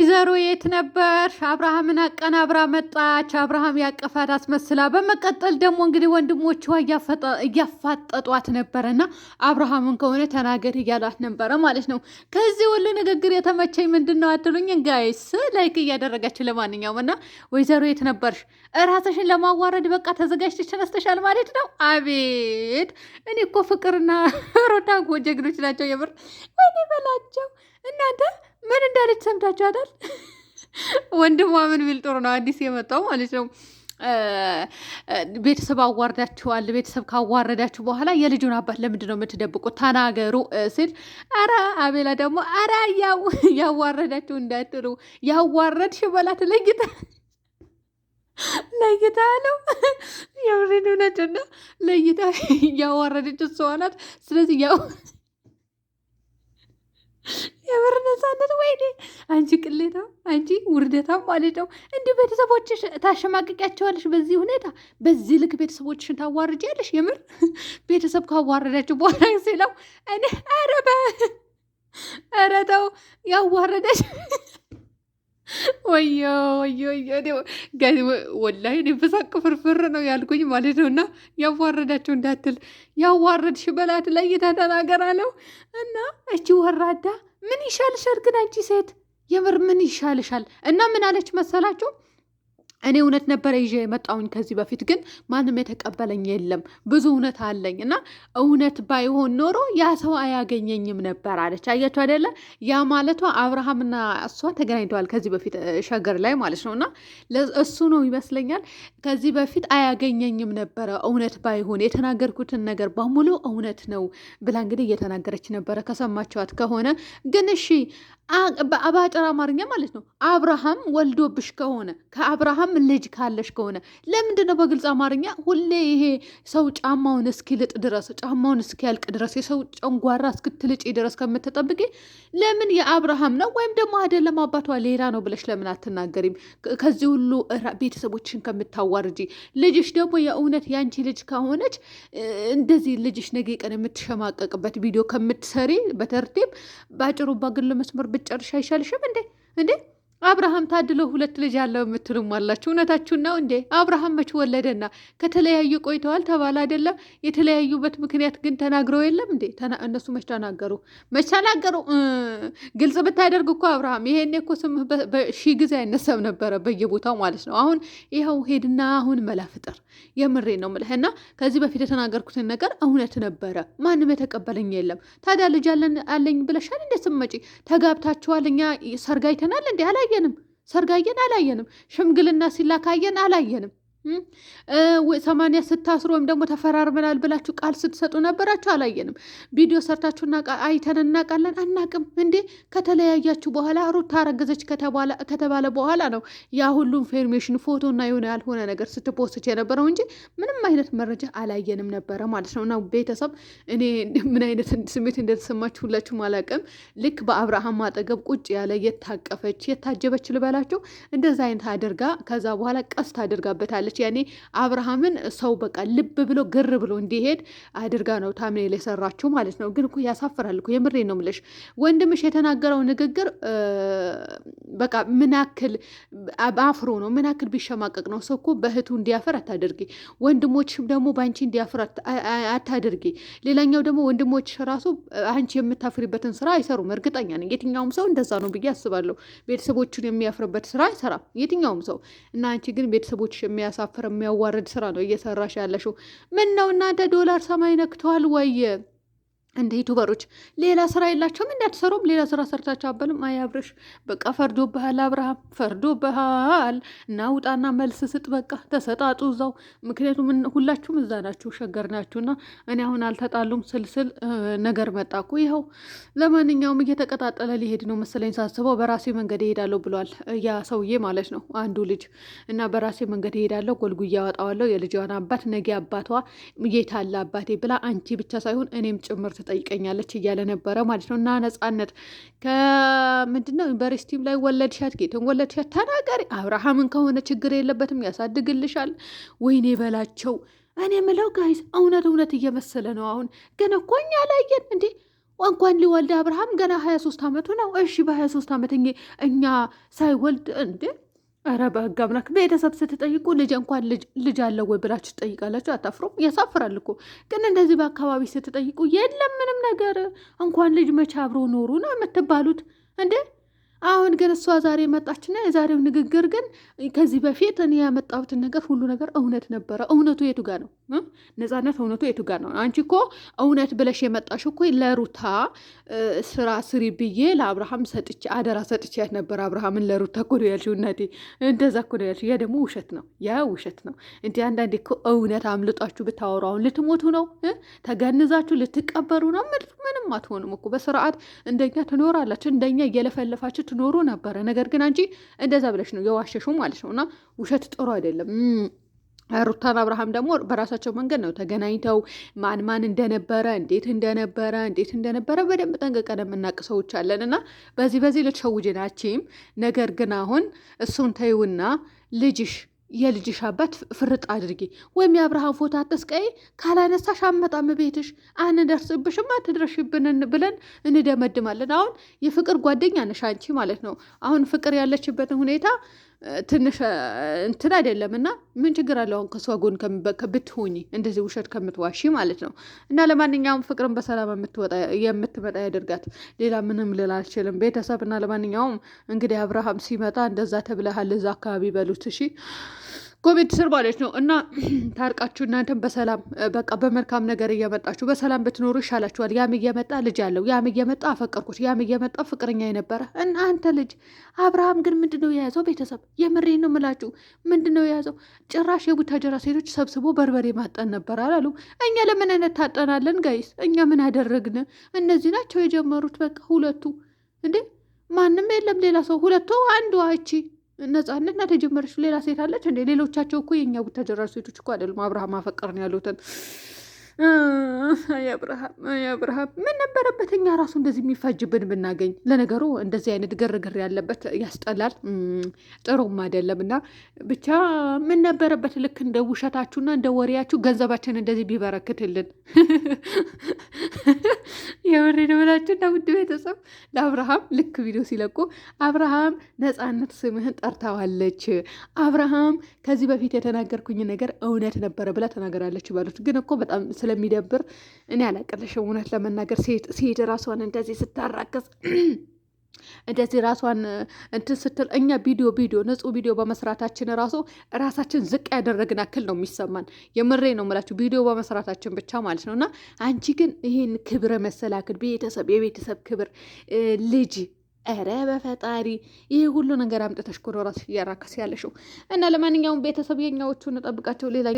ወይዘሮ የት ነበርሽ? አብርሃምን አቀናብራ መጣች። አብርሃም ያቀፋት አስመስላ። በመቀጠል ደግሞ እንግዲህ ወንድሞቿ እያፋጠጧት ነበረና አብርሃምን ከሆነ ተናገር እያሏት ነበረ ማለት ነው። ከዚህ ሁሉ ንግግር የተመቸኝ ምንድን ነው አትሉኝ? ጋይስ ላይክ እያደረጋችሁ ለማንኛውም እና ወይዘሮ የት ነበርሽ? እራስሽን ለማዋረድ በቃ ተዘጋጅተሽ ተነስተሻል ማለት ነው። አቤት እኔ እኮ ፍቅርና ሮታ እኮ ጀግኖች ናቸው የምር። ወይኔ በላቸው እናንተ ምን እንዳለች ሰምታችኋታል? ወንድሟ ምን ቢል ጥሩ ነው አዲስ የመጣው ማለት ነው። ቤተሰብ አዋርዳችኋል። ቤተሰብ ካዋረዳችሁ በኋላ የልጁን አባት ለምንድን ነው የምትደብቁት? ተናገሩ ሲል አረ አቤላ ደግሞ አረ ያዋረዳችሁ እንዳትሉ ያዋረድሽ በላት ለይታ ለይታ ነው የምሬን እውነትና ለይታ ያዋረደች እሷ ናት። ስለዚህ የምር ነፃነት ወይኔ አንቺ ቅሌታ አንቺ ውርደታም ማለት ነው። እንዲሁ ቤተሰቦችሽ ታሸማቅቂያቸዋለሽ በዚህ ሁኔታ በዚህ ልክ ቤተሰቦችሽን ታዋርጃለሽ። የምር ቤተሰብ ካዋረዳችሁ በኋላ ሲለው እኔ ኧረ ተው ያዋረደች ወዮ ወዮ ወላሂ እኔ በሳቅ ፍርፍር ነው ያልኩኝ ማለት ነው። እና ያዋረዳችሁ እንዳትል ያዋረድሽ በላት ለይታ ተናገር አለው። እና እቺ ወራዳ ምን ይሻልሻል ግን አንቺ ሴት የምር ምን ይሻልሻል? እና ምን አለች መሰላችሁ? እኔ እውነት ነበረ ይዤ የመጣውኝ ከዚህ በፊት ግን ማንም የተቀበለኝ የለም። ብዙ እውነት አለኝ እና እውነት ባይሆን ኖሮ ያ ሰው አያገኘኝም ነበር አለች። አያችሁ አይደለ? ያ ማለቷ አብርሃምና እሷ ተገናኝተዋል ከዚህ በፊት ሸገር ላይ ማለት ነው። እና እሱ ነው ይመስለኛል ከዚህ በፊት አያገኘኝም ነበረ እውነት ባይሆን የተናገርኩትን ነገር በሙሉ እውነት ነው ብላ እንግዲህ እየተናገረች ነበረ ከሰማችኋት ከሆነ ግን እሺ በአጭር አማርኛ ማለት ነው አብርሃም ወልዶብሽ ከሆነ ከአብርሃም ልጅ ካለሽ ከሆነ ለምንድን ነው በግልጽ አማርኛ ሁሌ ይሄ ሰው ጫማውን እስኪልጥ ድረስ ጫማውን እስኪያልቅ ድረስ የሰው ጨንጓራ እስክትልጪ ድረስ ከምትጠብቂ ለምን የአብርሃም ነው ወይም ደግሞ አይደለም አባቷ ሌላ ነው ብለሽ ለምን አትናገሪም? ከዚህ ሁሉ ቤተሰቦችን ከምታዋርጂ ልጅሽ ደግሞ የእውነት ያንቺ ልጅ ከሆነች እንደዚህ ልጅሽ ነገ ቀን የምትሸማቀቅበት ቪዲዮ ከምትሰሪ በተርቲብ በአጭሩ በግል መስመር ብጨርሽ አይሻልሽም እንዴ? አብርሃም ታድሎ 2 ልጅ ያለው የምትሉም አላችሁ። እውነታችሁን ነው እንዴ? አብርሃም መች ወለደና? ከተለያዩ ቆይተዋል ተባለ አይደለም? የተለያዩበት ምክንያት ግን ተናግረው የለም እንዴ? እነሱ መች ተናገሩ? ግልጽ ብታደርግ እኮ አብርሃም ይሄኔ እኮ ስምህ በሺህ ጊዜ አይነሳም ነበረ በየቦታው ማለት ነው። አሁን ይኸው ሄድና አሁን መላ ፍጠር። የምሬ ነው የምልህ። እና ከዚህ በፊት የተናገርኩትን ነገር እውነት ነበረ። ማንም የተቀበለኝ የለም። ታዲያ ልጅ አለኝ ብለሻል እንዴ? ስመጪ ተጋብታችኋል። እኛ ሰርግ አይተናል እንዴ? ሰርጋየን አላየንም። ሽምግልና ሲላካየን አላየንም። 80 ስታስሩ ወይም ደግሞ ተፈራርመናል ብላችሁ ቃል ስትሰጡ ነበራችሁ አላየንም። ቪዲዮ ሰርታችሁና አይተን እናውቃለን አናቅም እንዴ? ከተለያያችሁ በኋላ ሩታ አረገዘች ከተባለ በኋላ ነው ያ ሁሉ ኢንፎርሜሽን ፎቶና የሆነ ያልሆነ ነገር ስትፖስት የነበረው እንጂ ምንም አይነት መረጃ አላየንም ነበረ ማለት ነው። እና ቤተሰብ እኔ ምን አይነት ስሜት እንደተሰማችሁ ሁላችሁም አላቅም። ልክ በአብርሃም አጠገብ ቁጭ ያለ የታቀፈች የታጀበች ልበላችሁ እንደዛ አይነት አድርጋ ከዛ በኋላ ቀስት አድርጋበታለች። ያኔ አብርሃምን ሰው በቃ ልብ ብሎ ግር ብሎ እንዲሄድ አድርጋ ነው ታምኔል የሰራችው ማለት ነው። ግን እኮ ያሳፍራል እኮ የምሬ ነው የምልሽ። ወንድምሽ የተናገረው ንግግር በቃ ምን ያክል አፍሮ ነው ምን ያክል ቢሸማቀቅ ነው። ሰው እኮ በእህቱ እንዲያፈር አታደርጊ፣ ወንድሞችም ደግሞ በአንቺ እንዲያፈር አታደርጊ። ሌላኛው ደግሞ ወንድሞች ራሱ አንቺ የምታፍሪበትን ስራ አይሰሩም። እርግጠኛ ነኝ የትኛውም ሰው እንደዛ ነው ብዬ አስባለሁ። ቤተሰቦቹን የሚያፍርበት ስራ አይሰራም የትኛውም ሰው እና አንቺ ግን ቤተሰቦች የሚያሳፍር የሚያዋርድ ስራ ነው እየሰራሽ ያለሽው። ምን ነው እናንተ ዶላር ሰማይ ነክተዋል ወይ? እንደ ዩቱበሮች ሌላ ስራ የላቸውም እንዳትሰሩም ሌላ ስራ ሰርታችሁ አበልም። አያብርሽ በቃ ፈርዶብሃል፣ አብርሃም ፈርዶብሃል። እና ውጣና መልስ ስጥ። በቃ ተሰጣጡ እዛው። ምክንያቱም ሁላችሁም እዛ ናችሁ፣ ሸገር ናችሁና እኔ አሁን አልተጣሉም ስልስል ነገር መጣ እኮ ይኸው። ለማንኛውም እየተቀጣጠለ ሊሄድ ነው መሰለኝ ሳስበው። በራሴ መንገድ እሄዳለሁ ብሏል ያ ሰውዬ ማለት ነው አንዱ ልጅ። እና በራሴ መንገድ እሄዳለሁ፣ ጎልጉያ አወጣዋለሁ። የልጇን አባት ነገ አባቷ የታለ አባቴ ብላ አንቺ ብቻ ሳይሆን እኔም ጭምር ትጠይቀኛለች እያለ ነበረ ማለት ነው። እና ነፃነት ከምንድነው ዩኒቨርሲቲም ላይ ወለድሻት ጌትን ወለድሻት ተናገሪ። አብርሃምን ከሆነ ችግር የለበትም ያሳድግልሻል። ወይኔ በላቸው። እኔ ምለው ጋይስ እውነት እየመሰለ ነው። አሁን ግን እኮ እኛ ላየን እንዴ እንኳን ሊወልድ አብርሃም ገና 23 ዓመቱ ነው። እሺ በ23 ዓመት እኛ ሳይወልድ እንዴ? ኧረ በህግ አምላክ ቤተሰብ ስትጠይቁ ልጅ እንኳን ልጅ አለው ወይ ብላችሁ ትጠይቃላችሁ? አታፍሩም? ያሳፍራል እኮ። ግን እንደዚህ በአካባቢ ስትጠይቁ የለም ምንም ነገር እንኳን ልጅ መቼ አብሮ ኖሩ ነው የምትባሉት እንዴ? አሁን ግን እሷ ዛሬ መጣችና የዛሬው ንግግር ግን ከዚህ በፊት እኔ ያመጣሁትን ነገር ሁሉ ነገር እውነት ነበረ። እውነቱ የቱ ጋር ነው ነፃነት? እውነቱ የቱ ጋር ነው? አንቺ እኮ እውነት ብለሽ የመጣሽ እኮ ለሩታ ስራ ስሪ ብዬ ለአብርሃም ሰጥቼ አደራ ሰጥቼያት ነበር። አብርሃምን ለሩታ እኮ ነው ያልሽው እናቴ፣ እንደዛ እኮ ነው ያልሽው። ያ ደግሞ ውሸት ነው፣ ያ ውሸት ነው። እንዲህ አንዳንዴ እኮ እውነት አምልጣችሁ ብታወሩ አሁን ልትሞቱ ነው፣ ተገንዛችሁ ልትቀበሩ ነው። ምንም አትሆኑም እኮ በስርዓት እንደኛ ትኖራላችሁ፣ እንደኛ እየለፈለፋችሁ ትኖሩ ነበረ። ነገር ግን አንቺ እንደዛ ብለሽ ነው የዋሸሹ ማለት ነው። እና ውሸት ጥሩ አይደለም። ሩታና አብርሃም ደግሞ በራሳቸው መንገድ ነው ተገናኝተው ማን እንደነበረ እንዴት እንደነበረ በደንብ ጠንቅቀን የምናውቅ ሰዎች አለን። እና በዚህ ልትሸውጅናችም። ነገር ግን አሁን እሱን ተይውና የልጅሽ አባት ፍርጥ አድርጊ፣ ወይም የአብርሃም ፎቶ አትስቀይ። ካላነሳሽ አመጣም ቤትሽ አንደርስብሽም፣ አትድረሽብን ብለን እንደመድማለን። አሁን የፍቅር ጓደኛ ነሽ አንቺ ማለት ነው። አሁን ፍቅር ያለችበትን ሁኔታ ትንሽ እንትን አይደለም እና ምን ችግር አለው አሁን ከሷ ጎን ብትሆኚ እንደዚህ ውሸት ከምትዋሺ ማለት ነው። እና ለማንኛውም ፍቅርን በሰላም የምትመጣ ያደርጋት። ሌላ ምንም ልል አልችልም ቤተሰብ። እና ለማንኛውም እንግዲህ አብርሃም ሲመጣ እንደዛ ተብለሃል እዛ አካባቢ በሉት እሺ፣ ኮሜንት ስር ማለት ነው። እና ታርቃችሁ እናንተም በሰላም በቃ በመልካም ነገር እየመጣችሁ በሰላም ብትኖሩ ይሻላችኋል። ያም እየመጣ ልጅ አለው፣ ያም እየመጣ አፈቀርኩት፣ ያም እየመጣ ፍቅረኛ የነበረ እና አንተ ልጅ አብርሃም ግን ምንድነው የያዘው? ቤተሰብ የምሬን ነው የምላችሁ፣ ምንድነው የያዘው? ጭራሽ የቡታጀራ ሴቶች ሰብስቦ በርበሬ ማጠን ነበር አላሉ። እኛ ለምን እንታጠናለን ጋይስ? እኛ ምን አደረግን? እነዚህ ናቸው የጀመሩት። በቃ ሁለቱ እንዴ፣ ማንም የለም ሌላ ሰው። ሁለቱ አንዱ አይቺ ነፃነት ናት የጀመረች። ሌላ ሴት አለች እንዴ? ሌሎቻቸው እኮ የእኛ ቡታጀራ ሴቶች እኮ አይደሉም። አብርሃም አፈቀርን ያሉትን የአብርሃም ምን ነበረበት እኛ ራሱ እንደዚህ የሚፋጅብን ብናገኝ። ለነገሩ እንደዚህ አይነት ግርግር ያለበት ያስጠላል፣ ጥሩም አይደለም። እና ብቻ ምን ነበረበት ልክ እንደ ውሸታችሁና እንደ ወሬያችሁ ገንዘባችን እንደዚህ ቢበረክትልን የወሬ ነው ብላችሁ እና ውድ ቤተሰብ ለአብርሃም ልክ ቪዲዮ ሲለቁ አብርሃም ነፃነት ስምህን ጠርታዋለች፣ አብርሃም ከዚህ በፊት የተናገርኩኝ ነገር እውነት ነበረ ብላ ተናገራለች ባሉት። ግን እኮ በጣም ስለሚደብር እኔ አላቀለሽም እውነት ለመናገር ሴት ራሷን እንደዚህ ስታራከስ እንደዚህ ራሷን እንትን ስትል እኛ ቪዲዮ ንጹህ ቪዲዮ በመስራታችን ራሳችን ዝቅ ያደረግን አክል ነው የሚሰማን። የምሬ ነው የምላችሁ ቪዲዮ በመስራታችን ብቻ ማለት ነው። እና አንቺ ግን ይህን ክብረ መሰላክል የቤተሰብ ክብር ልጅ ኧረ በፈጣሪ ይህ ሁሉ ነገር አምጥተሽ ኮ ራስሽ እያራከስ ያለሽው። እና ለማንኛውም ቤተሰብ የኛዎቹን እንጠብቃቸው ሌላ